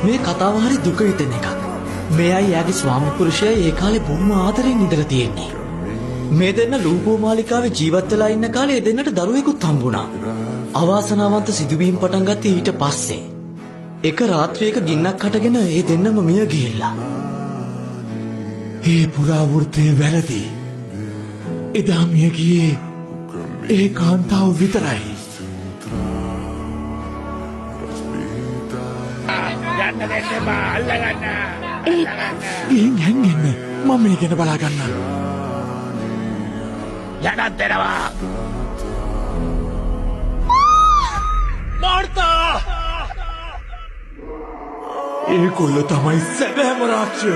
මේ කතාව හරි දුක හිතෙන එකක්. මෙයයි යාගේ ස්වාමි පුරුෂයා ඒ කාලේ බොහොම ආදරෙන් ඉඳලා තියෙන්නේ. මේ දෙන්න ලූපෝ මාලිකාවේ ජීවත් වෙලා ඉන්න කාලේ ඒ දෙන්නට දරුවෙකුත් හම්බුණා. අවාසනාවන්ත සිදුවීම් පටන් ගත්තේ ඊට පස්සේ. එක රාත්‍රියක ගින්නක් හටගෙන ඒ දෙන්නම මිය ගිහිල්ලා. ඒ පුරාවෘත්තය වැරදි. එදා මිය ගියේ ඒ කාන්තාව විතරයි. ගිහින් හැංගෙන්න. මම මේ ගැන බලා ගන්නම්. යන්නත් දෙනවා. මාර්තා! ඒගොල්ලෝ තමයි සැබෑම රාක්ෂය.